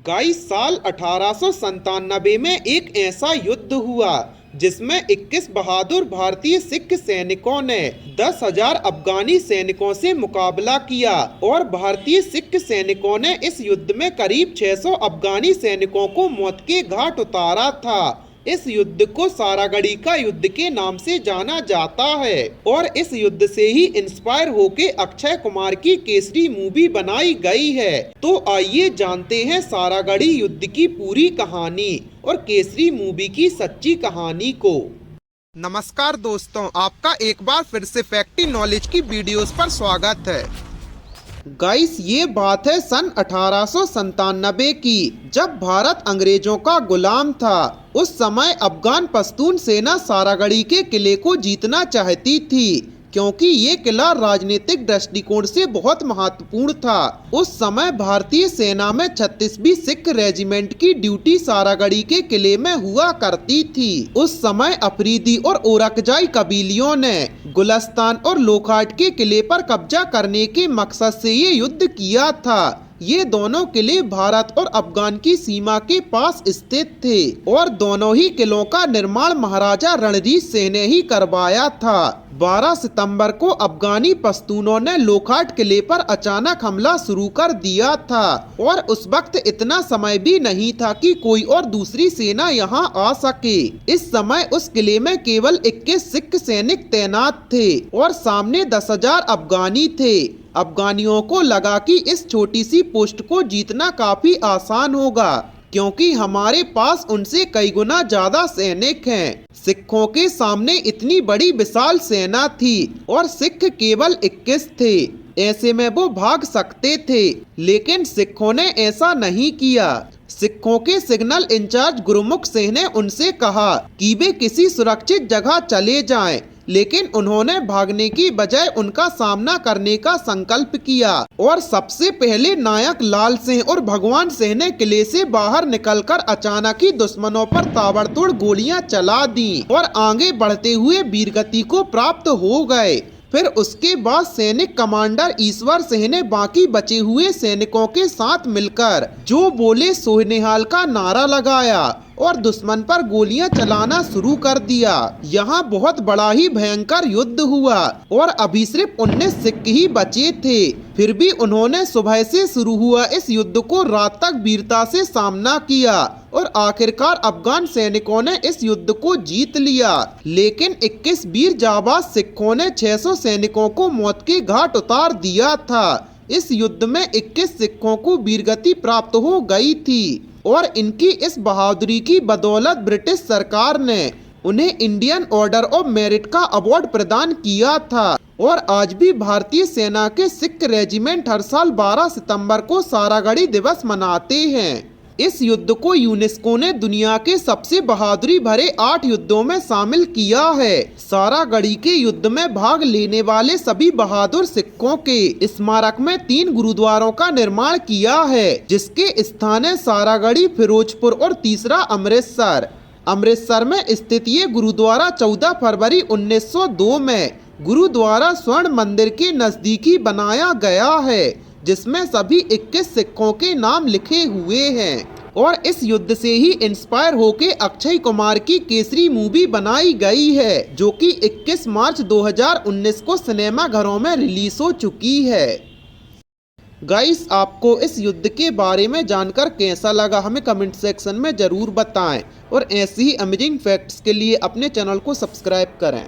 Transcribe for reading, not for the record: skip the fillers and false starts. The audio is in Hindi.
गाइस साल 1897 में एक ऐसा युद्ध हुआ जिसमें 21 बहादुर भारतीय सिख सैनिकों ने 10,000 अफगानी सैनिकों से मुकाबला किया और भारतीय सिख सैनिकों ने इस युद्ध में करीब 600 अफगानी सैनिकों को मौत के घाट उतारा था। इस युद्ध को सारागढ़ी का युद्ध के नाम से जाना जाता है और इस युद्ध से ही इंस्पायर होके अक्षय कुमार की केसरी मूवी बनाई गई है। तो आइए जानते हैं सारागढ़ी युद्ध की पूरी कहानी और केसरी मूवी की सच्ची कहानी को। नमस्कार दोस्तों, आपका एक बार फिर से फैक्टी नॉलेज की वीडियोस पर स्वागत है। गाइस ये बात है सन 1897 की, जब भारत अंग्रेजों का गुलाम था। उस समय अफगान पश्तून सेना सारागढ़ी के किले को जीतना चाहती थी क्योंकि ये किला राजनीतिक दृष्टिकोण से बहुत महत्वपूर्ण था। उस समय भारतीय सेना में 36वीं सिख रेजिमेंट की ड्यूटी सारागढ़ी के किले में हुआ करती थी। उस समय अफरीदी और ओरकजाई कबीलियों ने गुलिस्तान और लोखाट के किले पर कब्जा करने के मकसद से ये युद्ध किया था। ये दोनों किले भारत और अफगान की सीमा के पास स्थित थे और दोनों ही किलों का निर्माण महाराजा रणजीत सिंह ने ही करवाया था। 12 सितंबर को अफगानी पश्तूनों ने लोखाट किले पर अचानक हमला शुरू कर दिया था और उस वक्त इतना समय भी नहीं था कि कोई और दूसरी सेना यहाँ आ सके। इस समय उस किले में केवल 21 सिख सैनिक तैनात थे और सामने 10,000 अफगानी थे। अफगानियों को लगा कि इस छोटी सी पोस्ट को जीतना काफी आसान होगा क्योंकि हमारे पास उनसे कई गुना ज्यादा सैनिक हैं। सिखों के सामने इतनी बड़ी विशाल सेना थी और सिख केवल 21 थे। ऐसे में वो भाग सकते थे, लेकिन सिखों ने ऐसा नहीं किया। सिखों के सिग्नल इंचार्ज गुरमुख सिंह ने उनसे कहा कि वे किसी सुरक्षित जगह चले जाएं, लेकिन उन्होंने भागने की बजाय उनका सामना करने का संकल्प किया और सबसे पहले नायक लाल सिंह और भगवान सिंह ने किले से बाहर निकलकर अचानक ही दुश्मनों पर ताबड़तोड़ गोलियां चला दी और आगे बढ़ते हुए वीरगति को प्राप्त हो गए। फिर उसके बाद सैनिक कमांडर ईश्वर सिंह ने बाकी बचे हुए सैनिकों के साथ मिलकर जो बोले सो निहाल का नारा लगाया और दुश्मन पर गोलियां चलाना शुरू कर दिया। यहाँ बहुत बड़ा ही भयंकर युद्ध हुआ और अभी सिर्फ 19 सिख ही बचे थे। फिर भी उन्होंने सुबह से शुरू हुआ इस युद्ध को रात तक वीरता से सामना किया और आखिरकार अफगान सैनिकों ने इस युद्ध को जीत लिया। लेकिन 21 वीर जाबाज सिखों ने 600 सैनिकों को मौत के घाट उतार दिया था। इस युद्ध में 21 सिखों को वीरगति प्राप्त हो गई थी और इनकी इस बहादुरी की बदौलत ब्रिटिश सरकार ने उन्हें इंडियन ऑर्डर ऑफ मेरिट का अवार्ड प्रदान किया था और आज भी भारतीय सेना के सिख रेजिमेंट हर साल 12 सितंबर को सारागढ़ी दिवस मनाते हैं। इस युद्ध को यूनेस्को ने दुनिया के सबसे बहादुरी भरे 8 युद्धों में शामिल किया है। सारागढ़ी के युद्ध में भाग लेने वाले सभी बहादुर सिखों के स्मारक में 3 गुरुद्वारों का निर्माण किया है, जिसके स्थान है सारागढ़ी, फिरोजपुर और तीसरा अमृतसर। अमृतसर में स्थित ये गुरुद्वारा 14 फरवरी 1902 में गुरुद्वारा स्वर्ण मंदिर के नजदीक ही बनाया गया है, जिसमें सभी 21 सिखों के नाम लिखे हुए हैं और इस युद्ध से ही इंस्पायर होके अक्षय कुमार की केसरी मूवी बनाई गई है, जो कि 21 मार्च 2019 को सिनेमा घरों में रिलीज हो चुकी है। गाइस आपको इस युद्ध के बारे में जानकर कैसा लगा हमें कमेंट सेक्शन में जरूर बताएं और ऐसी ही अमेजिंग फैक्ट्स के लिए अपने चैनल को सब्सक्राइब करें।